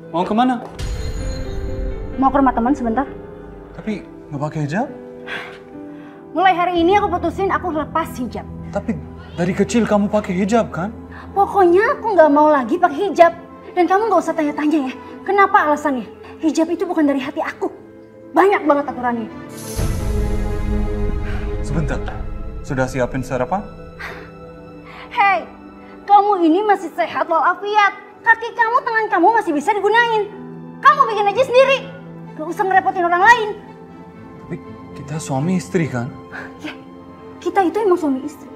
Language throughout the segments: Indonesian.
Mau kemana? Mau ke rumah teman sebentar. Tapi nggak pakai hijab? Mulai hari ini aku putusin aku lepas hijab. Tapi dari kecil kamu pakai hijab kan? Pokoknya aku nggak mau lagi pakai hijab. Dan kamu nggak usah tanya-tanya ya. Kenapa alasannya? Hijab itu bukan dari hati aku. Banyak banget aturannya. Sebentar. Sudah siapin sarapan? Hei, kamu ini masih sehat walafiat. Kaki kamu, tangan kamu masih bisa digunain. Kamu bikin aja sendiri. Gak usah ngerepotin orang lain. Tapi kita suami istri kan? Ya, kita itu emang suami istri.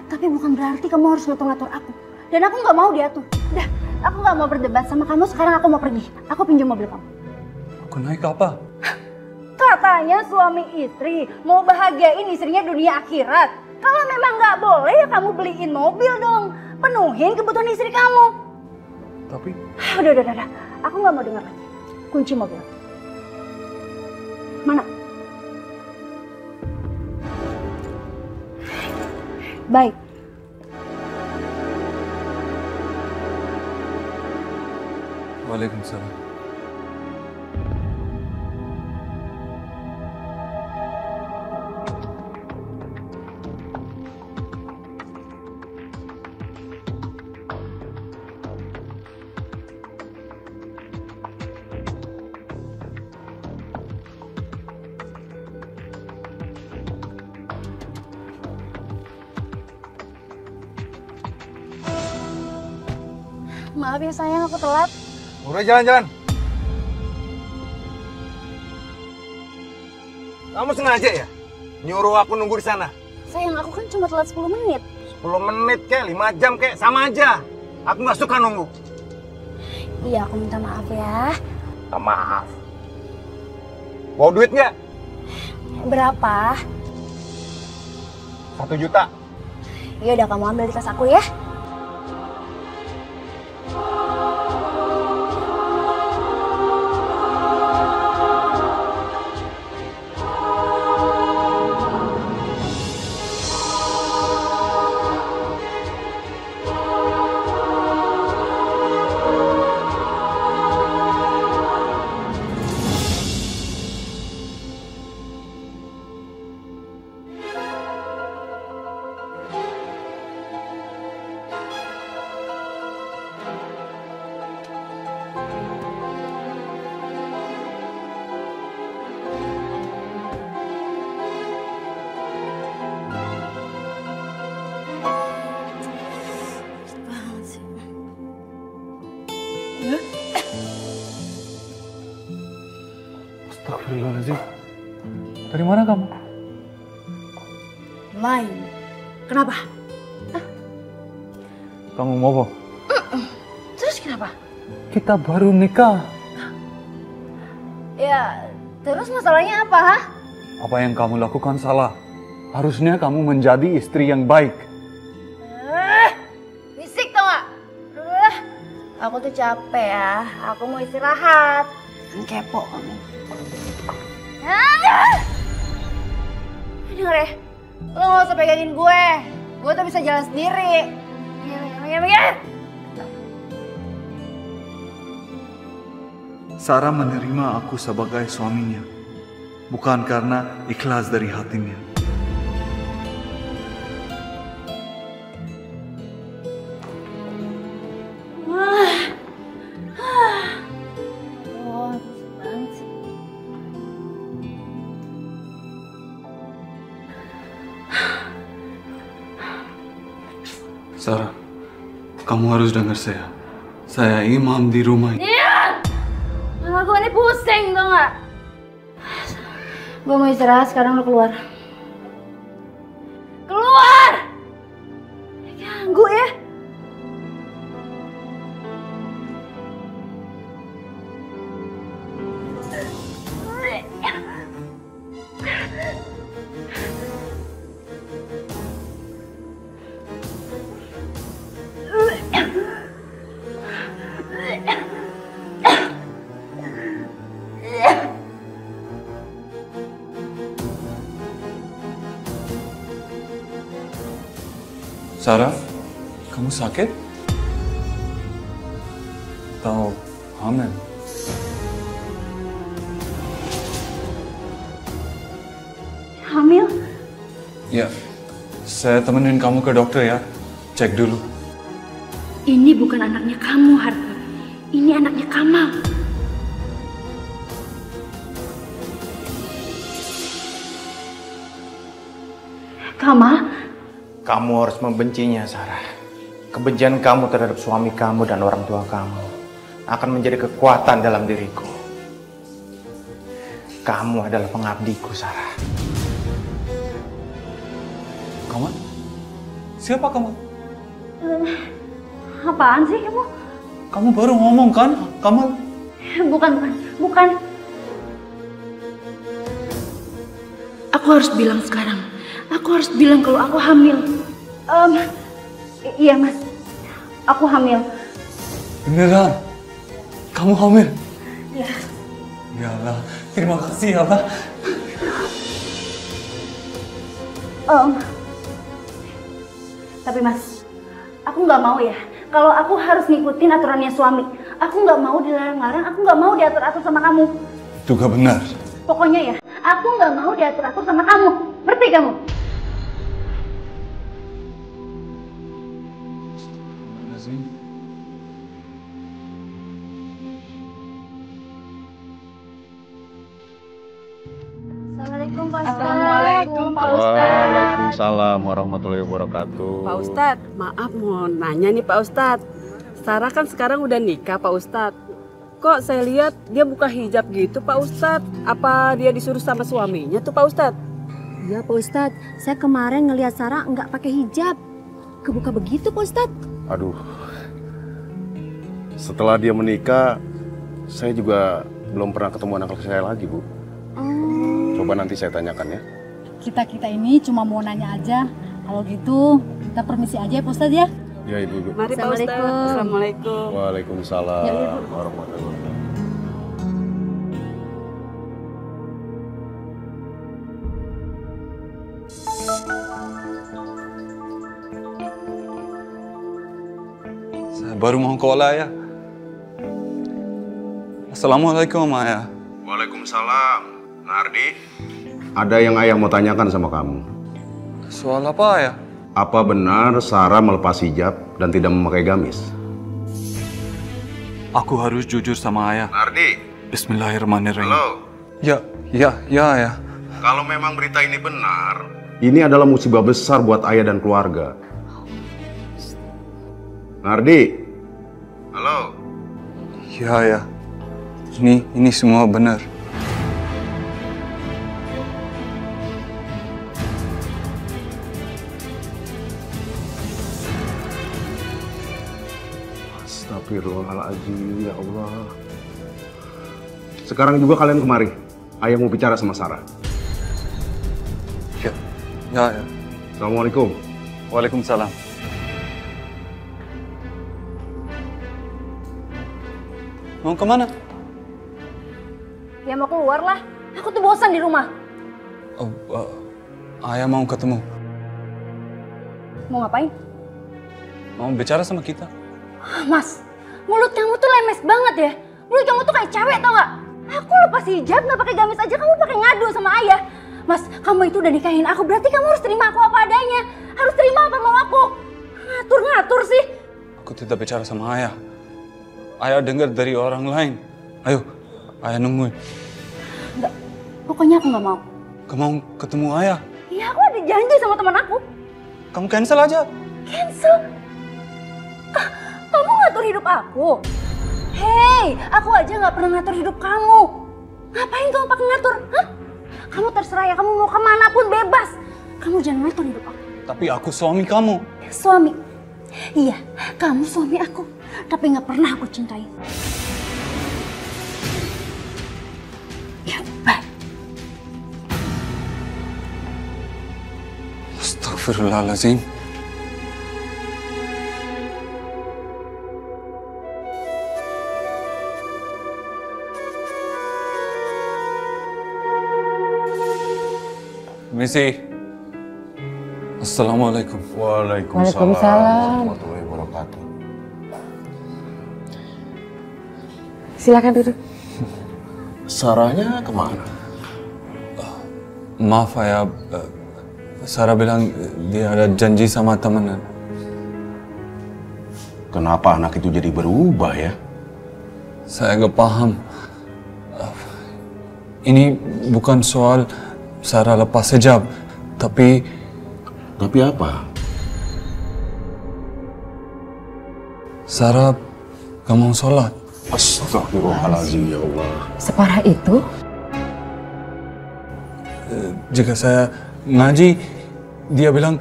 Tapi bukan berarti kamu harus ngatur-ngatur aku. Dan aku gak mau diatur. Udah, aku gak mau berdebat sama kamu. Sekarang aku mau pergi. Aku pinjam mobil kamu. Aku naik apa? Katanya suami istri mau bahagiain istrinya dunia akhirat. Kalau memang gak boleh ya kamu beliin mobil dong. Penuhin kebutuhan istri kamu. Tapi... Udah. Aku gak mau dengar lagi. Kunci mobil. Mana? Baik. Waalaikumsalam. Maaf ya sayang, aku telat. Udah jalan-jalan. Kamu sengaja ya? Nyuruh aku nunggu di sana? Sayang, aku kan cuma telat 10 menit. 10 menit kek, 5 jam kek, sama aja. Aku nggak suka nunggu. Iya, aku minta maaf ya. Maaf. Mau duit nggak? Berapa? 1 juta. Ya udah, kamu ambil di tas aku ya. Astagfirullahaladzim. Dari mana kamu? Main. Kenapa? Kamu mau apa? Terus kenapa? Kita baru nikah. Ya, terus masalahnya apa, ha? Apa yang kamu lakukan salah. Harusnya kamu menjadi istri yang baik. Bisik tau gak? Aku tuh capek ya. Aku mau istirahat. Kepo kamu. Denger ya, lo gak usah pegangin gue. Gue tuh bisa jalan sendiri. Sarah menerima aku sebagai suaminya. Bukan karena ikhlas dari hatinya. Sarah, kamu harus dengar saya. Saya imam di rumah ini. Malah gue ini pusing tau gak? Gue mau istirahat, sekarang lo keluar. Keluar! Ganggu ya. Sarah, kamu sakit? Atau hamil? Hamil? Ya, saya temenin kamu ke dokter ya. Cek dulu. Ini bukan anaknya kamu, Harta. Ini anaknya Kamal. Kamal? Kamu harus membencinya, Sarah. Kebencian kamu terhadap suami kamu dan orang tua kamu akan menjadi kekuatan dalam diriku. Kamu adalah pengabdiku, Sarah. Kamu? Siapa kamu? Apaan sih kamu? Kamu baru ngomong kan, Kamal? Bukan. Aku harus bilang sekarang. Aku harus bilang kalau aku hamil. Iya mas, aku hamil. Beneran? Kamu hamil? Iya. Ya Allah, terima kasih ya Allah. Tapi mas, aku nggak mau ya. Kalau aku harus ngikutin aturannya suami, aku nggak mau dilarang-larang, aku nggak mau diatur-atur sama kamu. Itu gak benar. Pokoknya ya, aku nggak mau diatur-atur sama kamu. Ngerti kamu? Assalamualaikum Pak Ustadz. Assalamualaikum Pak Ustadz. Waalaikumsalam warahmatullahi wabarakatuh. Pak Ustadz, maaf mau nanya nih Pak Ustadz. Sarah kan sekarang udah nikah Pak Ustadz. Kok saya lihat dia buka hijab gitu Pak Ustadz? Apa dia disuruh sama suaminya tuh Pak Ustadz? Iya Pak Ustadz, saya kemarin ngelihat Sarah nggak pakai hijab. Kebuka begitu Pak Ustadz. Aduh, setelah dia menikah, saya juga belum pernah ketemu anak saya lagi, Bu. Coba nanti saya tanyakan ya. Kita ini cuma mau nanya aja. Kalau gitu, kita permisi aja ya Pak Ustadz ya. Ya Ibu. Mari Pak Ustadz. Assalamualaikum. Waalaikumsalam Ya, Ibu. warahmatullahi wabarakatuh. Saya baru mau sekolah ya. Assalamualaikum Ayah. Waalaikumsalam. Nardi, ada yang ayah mau tanyakan sama kamu. Soal apa Ayah? Apa benar Sarah melepas hijab dan tidak memakai gamis? Aku harus jujur sama Ayah. Nardi, Bismillahirrahmanirrahim. halo. Ya Ayah. Kalau memang berita ini benar, ini adalah musibah besar buat ayah dan keluarga. Nardi, halo. Ya Ayah. Ini semua benar. Astagfirullahaladzim, ya Allah. Sekarang juga kalian kemari. Ayah mau bicara sama Sarah. Ya Ayah. Assalamualaikum. Waalaikumsalam. Mau kemana? Ya mau keluar lah. Aku tuh bosan di rumah. Oh, Ayah mau ketemu. Mau ngapain? Mau bicara sama kita. Mas, mulut kamu tuh lemes banget ya. Mulut kamu tuh kayak cewek tau gak? Aku lepas hijab gak pakai gamis aja kamu pakai ngadu sama ayah. Mas, kamu itu udah nikahin aku, berarti kamu harus terima aku apa adanya. Harus terima apa mau aku. Ngatur-ngatur sih. Aku tidak bicara sama Ayah. Ayah dengar dari orang lain. Ayo, Ayah nungguin. Enggak, pokoknya aku gak mau. Kamu mau ketemu Ayah? Iya, aku ada janji sama teman aku. Kamu cancel aja. Cancel? Kamu ngatur hidup aku? Hei, aku aja gak pernah ngatur hidup kamu. Ngapain kamu pakai ngatur? Hah? Kamu terserah ya, kamu mau kemana pun bebas. Kamu jangan ngatur hidup aku. Tapi aku suami kamu. Suami? Iya, kamu suami aku. Tapi gak pernah aku cintai. Ya, bye. Astagfirullahaladzim. Misi. Assalamualaikum. Waalaikumsalam warahmatullahi wabarakatuh. Silakan duduk. Sarahnya kemana? Maaf ayah, Sarah bilang dia ada janji sama temenan. Kenapa anak itu jadi berubah ya? Saya nggak paham. Ini bukan soal Sarah lepas hijab, tapi apa? Sarah gak mau sholat. Astagfirullahaladzim, ya Allah. Separah itu? Jika saya ngaji, dia bilang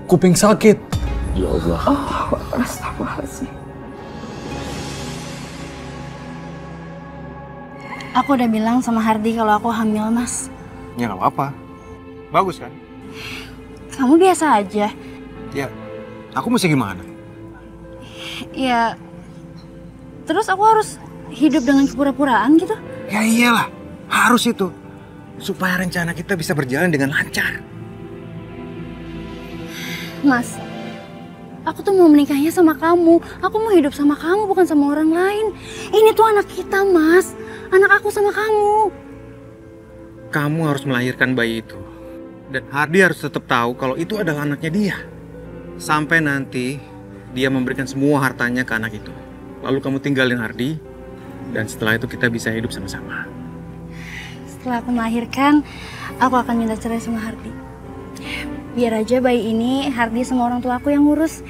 kuping sakit. Ya Allah. Oh, astagfirullahaladzim. Aku udah bilang sama Hardi kalau aku hamil, Mas. Ya nggak apa-apa. Bagus kan? Kamu biasa aja. Ya, aku mesti gimana? Ya, terus aku harus hidup dengan kepura-puraan gitu? Ya iyalah, harus itu. Supaya rencana kita bisa berjalan dengan lancar. Mas, aku tuh mau menikahnya sama kamu. Aku mau hidup sama kamu, bukan sama orang lain. Ini tuh anak kita, Mas. Anak aku sama kamu. Kamu harus melahirkan bayi itu. Dan Hardi harus tetap tahu kalau itu adalah anaknya dia. Sampai nanti dia memberikan semua hartanya ke anak itu. Lalu kamu tinggalin Hardi. Dan setelah itu kita bisa hidup sama-sama. Setelah aku melahirkan, aku akan minta cerai sama Hardi. Biar aja bayi ini Hardi sama orang tua aku yang ngurus.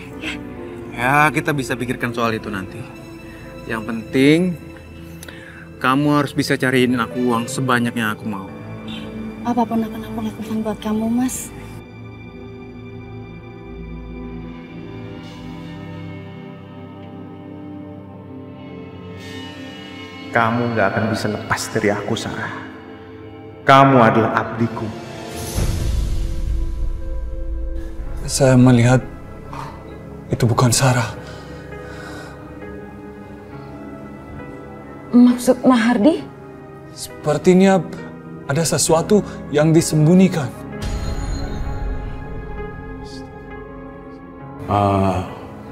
Ya, kita bisa pikirkan soal itu nanti. Yang penting, kamu harus bisa cariin aku uang sebanyak yang aku mau. Apapun akan aku lakukan buat kamu, Mas. Kamu gak akan bisa lepas dari aku, Sarah. Kamu adalah abdiku. Saya melihat itu bukan Sarah. Maksud Mahardi? Sepertinya ada sesuatu yang disembunyikan.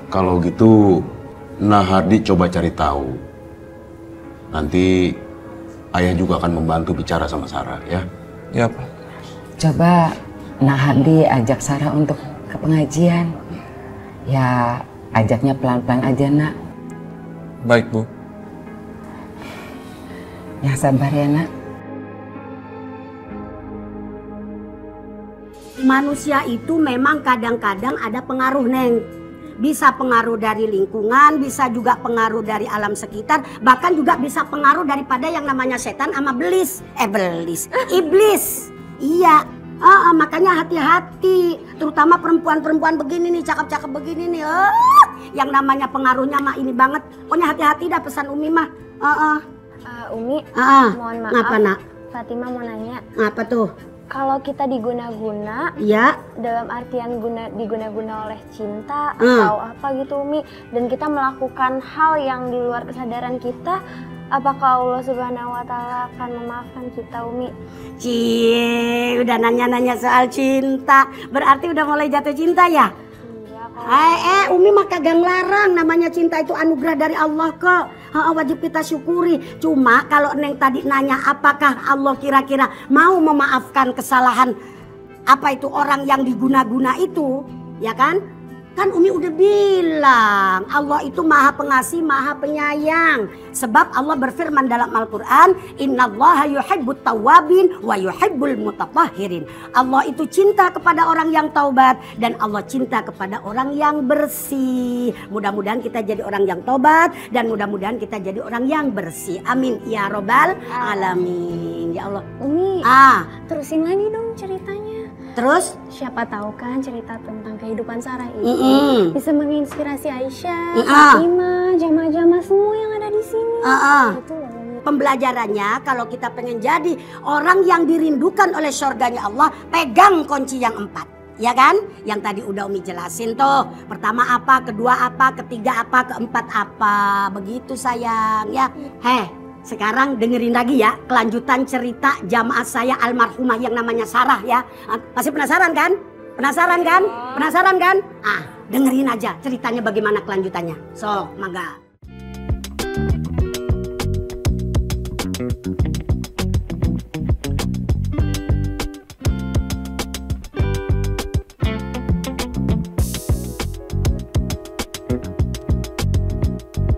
Kalau gitu, Hardi coba cari tahu. Nanti ayah juga akan membantu bicara sama Sarah, ya? Ya, Pak. Coba Hardi ajak Sarah untuk ke pengajian. Ya, ajaknya pelan-pelan aja, Nak. Baik, Bu. Yang sabar ya, Nak. Manusia itu memang kadang-kadang ada pengaruh, Neng. Bisa pengaruh dari lingkungan, bisa juga pengaruh dari alam sekitar, bahkan juga bisa pengaruh daripada yang namanya setan sama iblis. Iya, makanya hati-hati, terutama perempuan-perempuan begini nih, cakep-cakep begini nih. Yang namanya pengaruhnya mah ini banget. Pokoknya hati-hati dah pesan Umi mah. Umi, mohon maaf. Ngapa, Nak? Fatima mau nanya. Apa tuh? Kalau kita diguna-guna, ya, dalam artian diguna-guna oleh cinta atau apa gitu, Umi, dan kita melakukan hal yang di luar kesadaran kita, apakah Allah Subhanahu wa Ta'ala akan memaafkan kita, Umi? Cie, udah nanya-nanya soal cinta, berarti udah mulai jatuh cinta ya? Umi mah kagak ngelarang, namanya cinta itu anugerah dari Allah kok. Wajib kita syukuri. Cuma kalau Neng tadi nanya apakah Allah kira-kira mau memaafkan kesalahan apa itu orang yang diguna-guna itu, ya kan? Kan Umi udah bilang Allah itu maha pengasih, maha penyayang. Sebab Allah berfirman dalam Al-Quran, Innallaha yuhibbut tawwabin wa yuhibbul mutatahhirin. Allah itu cinta kepada orang yang taubat dan Allah cinta kepada orang yang bersih. Mudah-mudahan kita jadi orang yang taubat dan mudah-mudahan kita jadi orang yang bersih. Amin ya robbal alamin. Ya Allah. Umi, terusin lagi dong ceritanya. Terus? Siapa tahu kan cerita tentang kehidupan Sarah ini bisa menginspirasi Aisyah, Fatimah, jamaah-jamaah semua yang ada di sini. Gitu loh. Pembelajarannya kalau kita pengen jadi orang yang dirindukan oleh surganya Allah, pegang kunci yang 4. Ya kan? Yang tadi udah Umi jelasin tuh. Pertama apa, kedua apa, ketiga apa, keempat apa. Begitu sayang ya. Sekarang dengerin lagi ya kelanjutan cerita jamaah saya almarhumah yang namanya Sarah ya. Masih penasaran kan? Penasaran kan? Penasaran kan? Dengerin aja ceritanya bagaimana kelanjutannya. So, mangga.